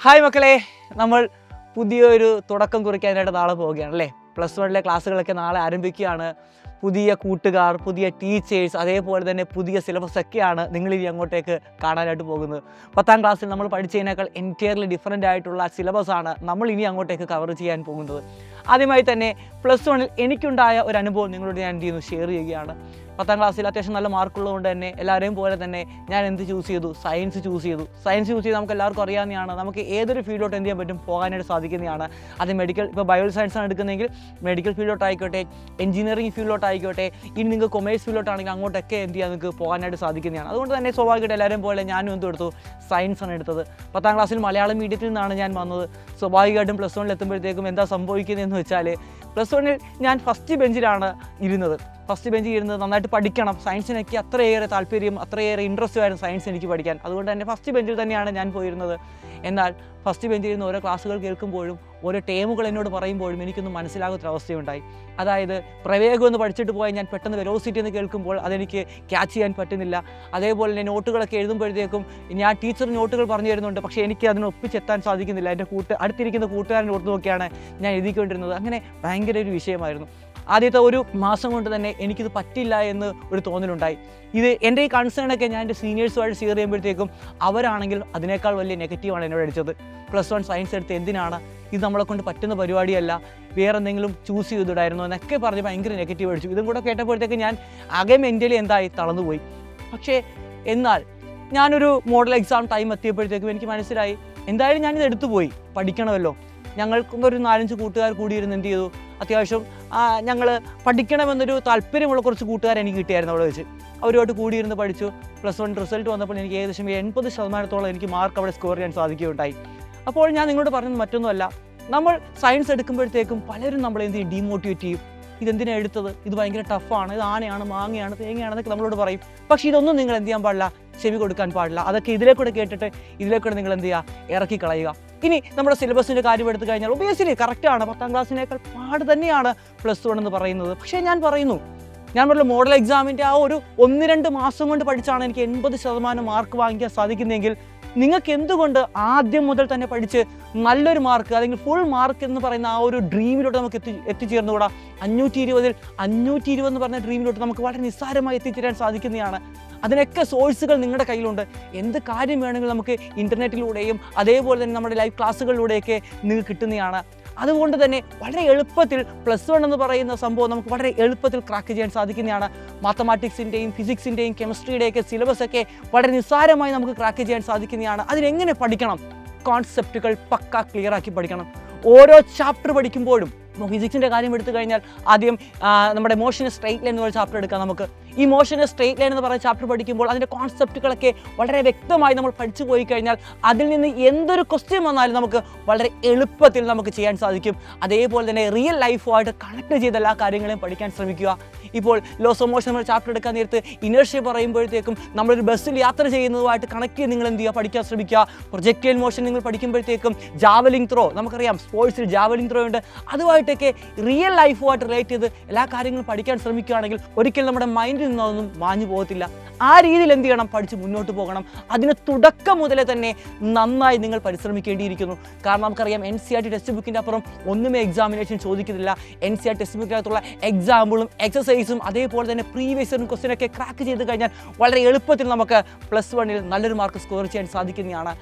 Hi മക്കളെ, നമ്മൾ പുതിയൊരു തുടക്കം കുറിക്കാനായിട്ട് നാളെ പോവുകയാണ് അല്ലേ. +1 ക്ലാസ്സുകളൊക്കെ നാളെ ആരംഭിക്കുകയാണ്. പുതിയ കൂട്ടുകാർ, പുതിയ ടീച്ചേഴ്സ്, അതേപോലെ തന്നെ പുതിയ സിലബസ് ഒക്കെയാണ് നിങ്ങളിനി അങ്ങോട്ടേക്ക് കാണാനായിട്ട് പോകുന്നത്. 10ാം ക്ലാസ്സിൽ നമ്മൾ പഠിച്ചതിനേക്കാൾ എൻറ്റയർലി ഡിഫറൻ്റ് ആയിട്ടുള്ള സിലബസാണ് നമ്മൾ ഇനി അങ്ങോട്ടേക്ക് കവർ ചെയ്യാൻ പോകുന്നത്. ആദ്യമായി തന്നെ +1 എനിക്കുണ്ടായ ഒരു അനുഭവം നിങ്ങളോട് ഞാൻ ഷെയർ ചെയ്യുകയാണ്. 10ാം ക്ലാസ്സിൽ അത്യാവശ്യം നല്ല മാർക്കുള്ളതുകൊണ്ട് തന്നെ എല്ലാവരെയും പോലെ തന്നെ ഞാൻ എന്ത് ചൂസ് ചെയ്തു? സയൻസ് ചൂസ് ചെയ്തു. സയൻസ് ചൂസ് ചെയ്ത് നമുക്ക് എല്ലാവർക്കും അറിയാവുന്നതാണ്, നമുക്ക് ഏതൊരു ഫീൽഡിലോട്ട് എന്ത് ചെയ്യാൻ പറ്റും? പോകാനായിട്ട് സാധിക്കുന്നതാണ്. അത് മെഡിക്കൽ, ഇപ്പോൾ ബയോ സയൻസാണ് എടുക്കുന്നതെങ്കിൽ മെഡിക്കൽ ഫീൽഡിലോട്ടായിക്കോട്ടെ, എഞ്ചിനീയറിംഗ് ഫീൽഡിലോട്ടായിക്കോട്ടെ, ഇനി നിങ്ങൾക്ക് കൊമേഴ്സ് ഫീൽഡിലോട്ടാണെങ്കിൽ അങ്ങോട്ടൊക്കെ എന്ത് ചെയ്യാൻ നിങ്ങൾക്ക് പോകാനായിട്ട് സാധിക്കുന്നതാണ്. അതുകൊണ്ട് തന്നെ സ്വാഭാവികമായിട്ട് എല്ലാവരും പോലെ ഞാനും എടുത്തു? സയൻസാണ് എടുത്തത്. 10ാം ക്ലാസ്സിൽ മലയാളം മീഡിയത്തിൽ നിന്നാണ് ഞാൻ വന്നത്. സ്വാഭാവികമായിട്ടും +1 എത്തുമ്പോഴത്തേക്കും എന്താ സംഭവിക്കുന്നതെന്ന് വെച്ചാൽ, +1 ഞാൻ ഫസ്റ്റ് ബെഞ്ചിലാണ് ഇരുന്നത്. ഫസ്റ്റ് ബെഞ്ചിൽ ഇരുന്നത് നന്നായിട്ട് പഠിക്കണം. സയൻസിനൊക്കെ അത്രയേറെ താല്പര്യം, അത്രയേറെ ഇൻട്രസ്റ്റ് ആയിരുന്നു സയൻസ് എനിക്ക് പഠിക്കാൻ. അതുകൊണ്ട് തന്നെ ഫസ്റ്റ് ബെഞ്ചിൽ തന്നെയാണ് ഞാൻ പോയിരുന്നത്. എന്നാൽ ഫസ്റ്റ് ബെഞ്ചിൽ നിന്ന് ഓരോ ക്ലാസ്സുകൾ കേൾക്കുമ്പോഴും ഓരോ ടേമുകൾ എന്നോട് പറയുമ്പോഴും എനിക്കൊന്നും മനസ്സിലാകാത്തൊരവസ്ഥയുണ്ടായി. അതായത് പ്രവേഗം എന്ന് പഠിച്ചിട്ട് പോയാൽ ഞാൻ പെട്ടെന്ന് വെലോസിറ്റി എന്ന് കേൾക്കുമ്പോൾ അതെനിക്ക് ക്യാച്ച് ചെയ്യാൻ പറ്റുന്നില്ല. അതേപോലെ തന്നെ നോട്ടുകളൊക്കെ എഴുതുമ്പോഴത്തേക്കും ഞാൻ ടീച്ചർ നോട്ടുകൾ പറഞ്ഞു തരുന്നുണ്ട്, പക്ഷേ എനിക്ക് അതിന് ഒപ്പിച്ചെത്താൻ സാധിക്കുന്നില്ല. എൻ്റെ അടുത്തിരിക്കുന്ന കൂട്ടുകാരൻ നോട്ട് നോക്കിയാണ് ഞാൻ എഴുതിക്കൊണ്ടിരുന്നത്. അങ്ങനെ ഭയങ്കര ഒരു വിഷയമായിരുന്നു. ആദ്യത്തെ ഒരു മാസം കൊണ്ട് തന്നെ എനിക്കിത് പറ്റില്ല എന്ന് ഒരു തോന്നലുണ്ടായി. ഇത് എൻ്റെ ഈ കൺസേണൊക്കെ ഞാൻ എൻ്റെ സീനിയേഴ്സുമായിട്ട് ഷെയർ ചെയ്യുമ്പോഴത്തേക്കും അവരാണെങ്കിൽ അതിനേക്കാൾ വലിയ നെഗറ്റീവാണ് എന്നോട് അടിച്ചത്. +1 സയൻസ് എടുത്ത് എന്തിനാണ്, ഇത് നമ്മളെ കൊണ്ട് പറ്റുന്ന പരിപാടിയല്ല, വേറെ എന്തെങ്കിലും ചൂസ് ചെയ്തിടായിരുന്നു എന്നൊക്കെ പറഞ്ഞ് ഭയങ്കര നെഗറ്റീവ് അടിച്ചു. ഇതും കൂടെ കേട്ടപ്പോഴത്തേക്ക് ഞാൻ ആകെ മെൻ്റലി എന്തായി തളർന്നുപോയി. പക്ഷേ എന്നാൽ ഞാനൊരു മോഡൽ എക്സാം ടൈം എത്തിയപ്പോഴത്തേക്കും എനിക്ക് മനസ്സിലായി, എന്തായാലും ഞാനിത് എടുത്തുപോയി, പഠിക്കണമല്ലോ. ഞങ്ങൾക്കും ഒരു 4-5 കൂട്ടുകാർ കൂടിയിരുന്ന് എന്ത് ചെയ്തു, അത്യാവശ്യം ഞങ്ങൾ പഠിക്കണമെന്നൊരു താല്പര്യമുള്ള കുറച്ച് കൂട്ടുകാർ എനിക്ക് കിട്ടിയായിരുന്നു അവിടെ വെച്ച്. അവരുമായിട്ട് കൂടിയിരുന്ന് പഠിച്ചു. +1 റിസൾട്ട് വന്നപ്പോൾ എനിക്ക് ഏകദേശം 80% എനിക്ക് മാർക്ക് അവിടെ സ്കോർ ചെയ്യാൻ സാധിക്കുകയുണ്ടായി. അപ്പോൾ ഞാൻ നിങ്ങളോട് പറഞ്ഞത് മറ്റൊന്നുമല്ല, നമ്മൾ സയൻസ് എടുക്കുമ്പോഴത്തേക്കും പലരും നമ്മളെ എന്ത് ചെയ്യും? ഡീമോട്ടിവേറ്റ് ചെയ്യും. ഇതെന്തിനാണ് എടുത്തത്, ഇത് ഭയങ്കര ടഫാണ്, ഇത് ആനയാണ്, മാങ്ങയാണ്, തേങ്ങയാണെന്നൊക്കെ നമ്മളോട് പറയും. പക്ഷേ ഇതൊന്നും നിങ്ങൾ എന്ത് ചെയ്യാൻ പാടില്ല, ചെവി കൊടുക്കാൻ പാടില്ല. അതൊക്കെ ഇതിലേക്കൂടെ കേട്ടിട്ട് ഇതിലേക്കൂടെ നിങ്ങൾ എന്ത് ചെയ്യുക? ഇറക്കി കളയുക. ഇനി നമ്മുടെ സിലബസിൻ്റെ കാര്യം എടുത്തു കഴിഞ്ഞാൽ ഒബിയസ്ലി കറക്റ്റാണ്, 10ാം ക്ലാസ്സിനേക്കാൾ പാട് തന്നെയാണ് +1 എന്ന് പറയുന്നത്. പക്ഷേ ഞാൻ പറഞ്ഞ മോഡൽ എക്സാമിൻ്റെ ആ ഒരു 1-2 മാസം കൊണ്ട് പഠിച്ചാണ് എനിക്ക് 80% മാർക്ക് വാങ്ങിക്കാൻ സാധിക്കുന്നതെങ്കിൽ നിങ്ങൾക്ക് എന്തുകൊണ്ട് ആദ്യം മുതൽ തന്നെ പഠിച്ച് നല്ലൊരു മാർക്ക് അല്ലെങ്കിൽ ഫുൾ മാർക്ക് എന്ന് പറയുന്ന ആ ഒരു ഡ്രീമിലോട്ട് നമുക്ക് എത്തിച്ചേർന്നുകൂടാ? 520 എന്ന് പറഞ്ഞ ഡ്രീമിലോട്ട് നമുക്ക് വളരെ നിസ്സാരമായി എത്തിച്ചേരാൻ സാധിക്കുന്നതാണ്. അതിനൊക്കെ സോഴ്സുകൾ നിങ്ങളുടെ കയ്യിലുണ്ട്. എന്ത് കാര്യം വേണമെങ്കിലും നമുക്ക് ഇൻ്റർനെറ്റിലൂടെയും അതേപോലെ തന്നെ നമ്മുടെ ലൈവ് ക്ലാസ്സുകളിലൂടെയൊക്കെ നിങ്ങൾക്ക് കിട്ടുന്നതാണ്. അതുകൊണ്ട് തന്നെ വളരെ എളുപ്പത്തിൽ +1 എന്ന് പറയുന്ന സംഭവം നമുക്ക് വളരെ എളുപ്പത്തിൽ ക്രാക്ക് ചെയ്യാൻ സാധിക്കുന്നതാണ്. മാത്തമാറ്റിക്സിൻ്റെയും ഫിസിക്സിൻ്റെയും കെമിസ്ട്രിയുടെയൊക്കെ സിലബസൊക്കെ വളരെ നിസ്സാരമായി നമുക്ക് ക്രാക്ക് ചെയ്യാൻ സാധിക്കുന്നതാണ്. അതിനെങ്ങനെ പഠിക്കണം? കോൺസെപ്റ്റുകൾ പക്ക ക്ലിയർ ആക്കി പഠിക്കണം. ഓരോ ചാപ്റ്റർ പഠിക്കുമ്പോഴും ഫിസിക്സിൻ്റെ കാര്യം എടുത്തു കഴിഞ്ഞാൽ ആദ്യം നമ്മുടെ മോഷൻ സ്ട്രെയിറ്റ് ലൈൻ എന്നൊരു ചാപ്റ്റർ എടുക്കാം. നമുക്ക് ഈ മോഷൻ സ്ട്രെയിറ്റ് ലൈൻ എന്ന് പറയുന്ന ചാപ്റ്റർ പഠിക്കുമ്പോൾ അതിൻ്റെ കോൺസെപ്റ്റുകളൊക്കെ വളരെ വ്യക്തമായി നമ്മൾ പഠിച്ചു പോയി കഴിഞ്ഞാൽ അതിൽ നിന്ന് എന്തൊരു ക്വസ്റ്റ്യൻ വന്നാലും നമുക്ക് വളരെ എളുപ്പത്തിൽ നമുക്ക് ചെയ്യാൻ സാധിക്കും. അതേപോലെ തന്നെ റിയൽ ലൈഫുമായിട്ട് കണക്ട് ചെയ്ത എല്ലാ കാര്യങ്ങളെയും പഠിക്കാൻ ശ്രമിക്കുക. ഇപ്പോൾ ലോസ് ഓഫ് മോഷൻ നമ്മൾ ചാപ്റ്റർ എടുക്കാൻ നേരത്ത് ഇനേർഷ്യ പറയുമ്പോഴത്തേക്കും നമ്മളൊരു ബസ്സിൽ യാത്ര ചെയ്യുന്നതുമായിട്ട് കണക്ട് ചെയ്ത് നിങ്ങൾ എന്ത് ചെയ്യുക? പഠിക്കാൻ ശ്രമിക്കുക. പ്രൊജക്റ്റൈൽ മോഷൻ നിങ്ങൾ പഠിക്കുമ്പോഴത്തേക്കും ജാവലിംഗ് ത്രോ, നമുക്കറിയാം സ്പോർട്സിൽ ജാവലിംഗ് ത്രോ ഉണ്ട്, അതുമായിട്ടൊക്കെ റിയൽ ലൈഫുമായിട്ട് റിലേറ്റ് ചെയ്ത് എല്ലാ കാര്യങ്ങളും പഠിക്കാൻ ശ്രമിക്കുകയാണെങ്കിൽ ഒരിക്കലും നമ്മുടെ മൈൻഡിൽ നിന്നൊന്നും മാഞ്ഞു പോകത്തില്ല. ആ രീതിയിൽ എന്ത് ചെയ്യണം? പഠിച്ച് മുന്നോട്ട് പോകണം. അതിന് തുടക്കം മുതലേ തന്നെ നന്നായി നിങ്ങൾ പരിശ്രമിക്കേണ്ടിയിരിക്കുന്നു. കാരണം നമുക്കറിയാം NCERT ടെക്സ്റ്റ് ബുക്കിൻ്റെ അപ്പുറം ഒന്നുമേ എക്സാമിനേഷൻ ചോദിക്കുന്നില്ല. NCERT ടെക്സ്റ്റ് ബുക്കിനകത്തുള്ള എക്സാമ്പിളും എക്സസൈസും അതേപോലെ തന്നെ പ്രീവിയസ് ക്വസ്റ്റ്യനൊക്കെ ക്രാക്ക് ചെയ്ത് കഴിഞ്ഞാൽ വളരെ എളുപ്പത്തിൽ നമുക്ക് +1 നല്ലൊരു മാർക്ക് സ്കോർ ചെയ്യാൻ സാധിക്കുന്നതാണ്.